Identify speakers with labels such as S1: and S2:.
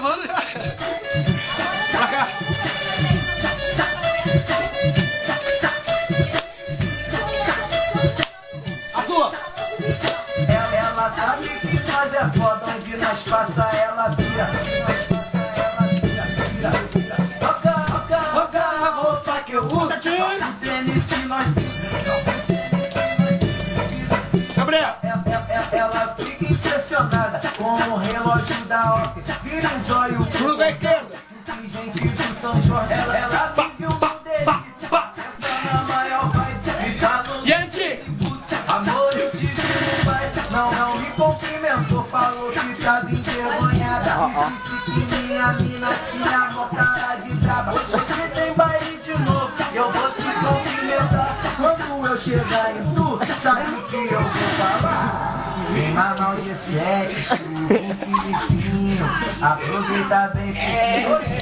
S1: gravando já. Pra cá. A tua.
S2: Ela sabe que nós é foda, onde nós passa ela vira. Toca a roupa que eu uso, o tênis que nós...
S1: Gabriel.
S2: Ela fica impressionada com o relógio da OP. Vira um zóio
S1: Tudo à esquerda.
S2: gente do São Jorge. Ela vive um delícia. Essa na maior vai ficar no...
S1: Gente.
S2: Amor, eu te juro, vai. Não me cumprimentou. Falou que tava envergonhada. Disse que minha mina tinha mó cara de braba. Hoje tem baile de novo. Eu vou te cumprimentar. Quando eu chegar em tu, sabe o que eu vou falar? Vem Manaus G7, o Filizinho, aproveita bem que hoje